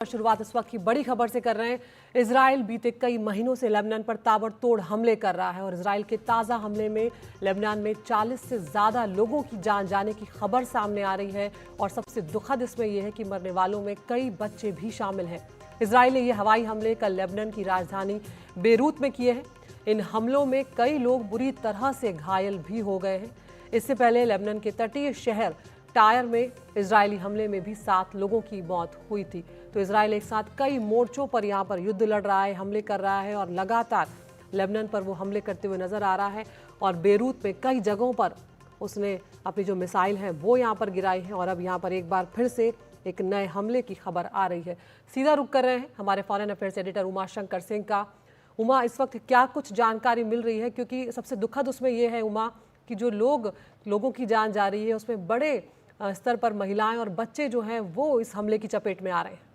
शुरुआत इस वक्त की बड़ी खबर से कर रहे हैं। इजराइल बीते कई महीनों से लेबनान पर ताबड़तोड़ हमले कर रहा है और इजराइल के ताज़ा हमले में लेबनान में 40 से ज़्यादा लोगों की जान जाने की खबर सामने आ रही है। और सबसे दुखद इसमें यह है कि मरने वालों में कई बच्चे भी शामिल हैं। इजराइल ने यह हवाई हमले कल लेबनान की राजधानी बेरूत में किए हैं। इन हमलों में कई लोग बुरी तरह से घायल भी हो गए हैं। इससे पहले लेबनान के तटीय शहर टायर में इजरायली हमले में भी 7 लोगों की मौत हुई थी। तो इजराइल एक साथ कई मोर्चों पर यहाँ पर युद्ध लड़ रहा है, हमले कर रहा है और लगातार लेबनान पर वो हमले करते हुए नजर आ रहा है। और बेरूत में कई जगहों पर उसने अपनी जो मिसाइल हैं वो यहाँ पर गिराई हैं और अब यहाँ पर एक बार फिर से एक नए हमले की खबर आ रही है। सीधा रुख कर रहे हैं हमारे foreign affairs editor Uma Shankar Singh का। उमा, इस वक्त क्या कुछ जानकारी मिल रही है? क्योंकि सबसे दुखद उसमें यह है उमा कि जो लोगों की जान जा रही है उसमें बड़े स्तर पर महिलाएं और बच्चे जो हैं वो इस हमले की चपेट में आ रहे हैं।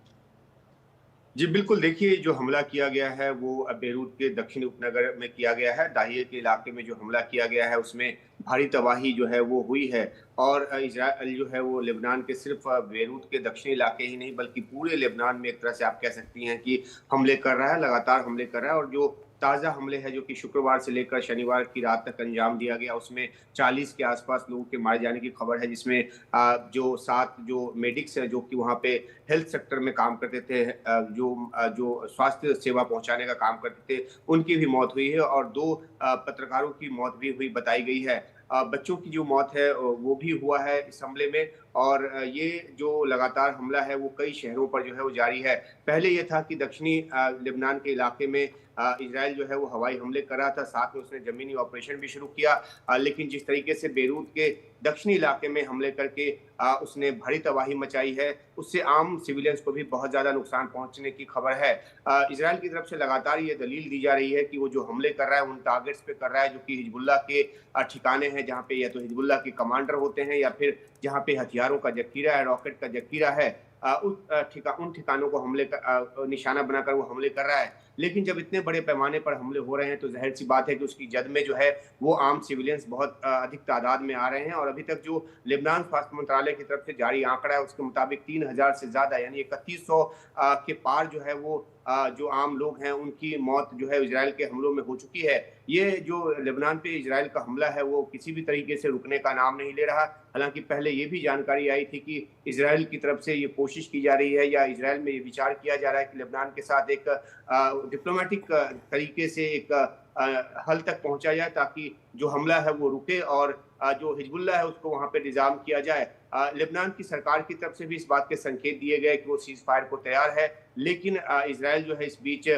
जी बिल्कुल, देखिए जो हमला किया गया है वो बेरूत के दक्षिण उपनगर में किया गया है। दाहिए के इलाके में जो हमला किया गया है उसमें भारी तबाही जो है वो हुई है। और इजराइल जो है वो लेबनान के सिर्फ बेरूत के दक्षिणी इलाके ही नहीं बल्कि पूरे लेबनान में एक तरह से आप कह सकती हैं कि हमले कर रहा है, लगातार हमले कर रहा है। और जो ताज़ा हमले हैं जो कि शुक्रवार से लेकर शनिवार की रात तक अंजाम दिया गया उसमें 40 के आसपास लोगों के मारे जाने की खबर है, जिसमें जो 7 जो मेडिक्स हैं जो कि वहाँ पे हेल्थ सेक्टर में काम करते थे, जो स्वास्थ्य सेवा पहुंचाने का काम करते थे, उनकी भी मौत हुई है। और 2 पत्रकारों की मौत भी हुई बताई गई है। बच्चों की जो मौत है वो भी हुआ है इस हमले में। और ये जो लगातार हमला है वो कई शहरों पर जो है वो जारी है। पहले ये था कि दक्षिणी लेबनान के इलाके में इजराइल जो है वो हवाई हमले कर रहा था, साथ में उसने जमीनी ऑपरेशन भी शुरू किया। लेकिन जिस तरीके से बेरूत के दक्षिणी इलाके में हमले करके उसने भारी तबाही मचाई है, उससे आम सिविलियंस को भी बहुत ज़्यादा नुकसान पहुंचने की खबर है। इजराइल की तरफ से लगातार ये दलील दी जा रही है कि वो जो हमले कर रहा है उन टारगेट्स पे कर रहा है जो कि हिजबुल्लाह के ठिकाने हैं, जहाँ पे या तो हिजबुल्लाह के कमांडर होते हैं या फिर जहाँ पे हथियारों का जखीरा है, रॉकेट का जखीरा है। उन ठिकानों को हमले का निशाना बनाकर वो हमले कर रहा है। लेकिन जब इतने बड़े पैमाने पर हमले हो रहे हैं तो ज़ाहिर सी बात है कि उसकी जद में जो है वो आम सिविलियंस बहुत अधिक तादाद में आ रहे हैं। और अभी तक जो लेबनान स्वास्थ्य मंत्रालय की तरफ से जारी आंकड़ा है उसके मुताबिक 3000 से ज़्यादा यानी 3100 के पार जो है वो जो आम लोग हैं उनकी मौत जो है इजराइल के हमलों में हो चुकी है। ये जो लेबनान पे इजराइल का हमला है वो किसी भी तरीके से रुकने का नाम नहीं ले रहा। हालांकि पहले ये भी जानकारी आई थी कि इजराइल की तरफ से ये कोशिश की जा रही है या इजराइल में ये विचार किया जा रहा है कि लेबनान के साथ एक डिप्लोमेटिक तरीके से एक हल तक पहुंचा जाए ताकि जो हमला है वो रुके और जो हिजबुल्लाह है उसको वहां पे निजाम किया जाए। लेबनान की सरकार की तरफ से भी इस बात के संकेत दिए गए कि वो सीज फायर को तैयार है। लेकिन इजराइल जो है इस बीच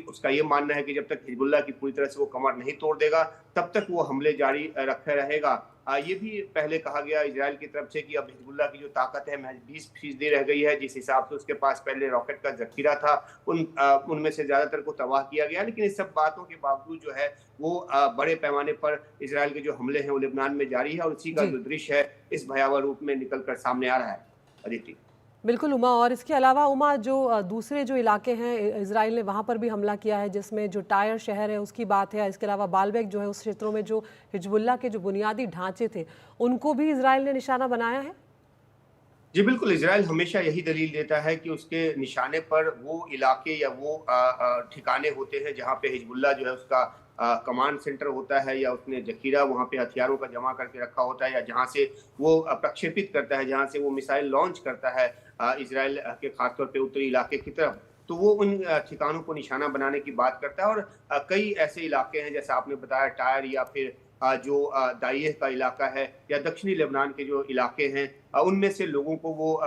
उसका ये मानना है कि जब तक हिजबुल्लाह की पूरी तरह से वो कमर नहीं तोड़ देगा तब तक वो हमले जारी रखे रहेगा। ये भी पहले कहा गया इजराइल की तरफ से कि अब हिजबुल्लाह की जो ताकत है महज 20% रह गई है। जिस हिसाब से उसके पास पहले रॉकेट का जखीरा था उनमें से ज्यादातर को तबाह किया गया। लेकिन इस सब बातों के बावजूद जो है वो बड़े पैमाने पर इजराइल के जो हमले हैं वो लेबनान में जारी है और इसी का जो दृश्य है इस भयावह रूप में निकल कर सामने आ रहा है। अदिति। बिल्कुल उमा, और इसके अलावा उमा जो दूसरे जो इलाके हैं इजराइल ने वहाँ पर भी हमला किया है, जिसमें जो टायर शहर है उसकी बात है। इसके अलावा बालबेक जो है उस क्षेत्रों में जो हिजबुल्लाह के जो बुनियादी ढांचे थे उनको भी इजराइल ने निशाना बनाया है। जी बिल्कुल, इजराइल हमेशा यही दलील देता है कि उसके निशाने पर वो इलाके या वो ठिकाने होते हैं जहाँ पे हिजबुल्लाह जो है उसका कमांड सेंटर होता है या उसने जखीरा वहाँ पे हथियारों का जमा करके रखा होता है या जहाँ से वो प्रक्षेपित करता है, जहाँ से वो मिसाइल लॉन्च करता है इजराइल के खासतौर पे उत्तरी इलाके की तरफ। तो वो उन ठिकानों को निशाना बनाने की बात करता है। और कई ऐसे इलाके हैं जैसा आपने बताया टायर या फिर जो दाइये का इलाका है या दक्षिणी लेबनान के जो इलाके हैं उनमें से लोगों को वो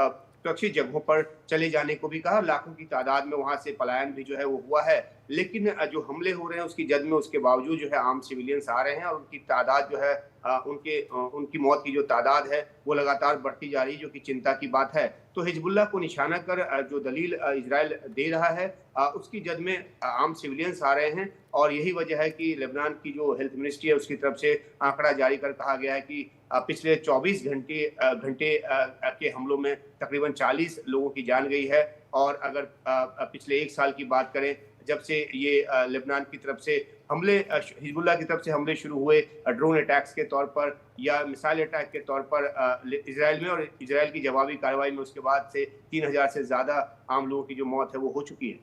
सुरक्षित जगहों पर चले जाने को भी कहा। लाखों की तादाद में वहां से पलायन भी जो है वो हुआ है। लेकिन जो हमले हो रहे हैं उसकी जद में उसके बावजूद जो है आम सिविलियंस आ रहे हैं और उनकी तादाद जो है उनकी मौत की जो तादाद है वो लगातार बढ़ती जा रही है, जो कि चिंता की बात है। तो हिजबुल्लाह को निशाना कर जो दलील इजराइल दे रहा है उसकी जद में आम सिविलियंस आ रहे हैं। और यही वजह है कि लेबनान की जो हेल्थ मिनिस्ट्री है उसकी तरफ से आंकड़ा जारी कर कहा गया है कि पिछले 24 घंटे के हमलों में तकरीबन 40 लोगों की जान गई है। और अगर पिछले 1 साल की बात करें जब से ये लेबनान की तरफ से हमले हिजबुल्लाह की तरफ से हमले शुरू हुए ड्रोन अटैक्स के तौर पर या मिसाइल अटैक के तौर पर इजराइल में, और इजराइल की जवाबी कार्रवाई में उसके बाद से 3000 से ज़्यादा आम लोगों की जो मौत है वो हो चुकी है।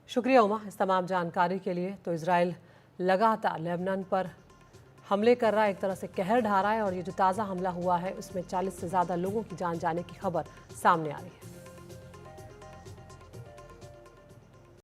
शुक्रिया उमा इस तमाम जानकारी के लिए। तो इजराइल लगातार लेबनान पर हमले कर रहा है, एक तरह से कहर ढा रहा है, और ये जो ताज़ा हमला हुआ है उसमें 40 से ज़्यादा लोगों की जान जाने की खबर सामने आ रही है।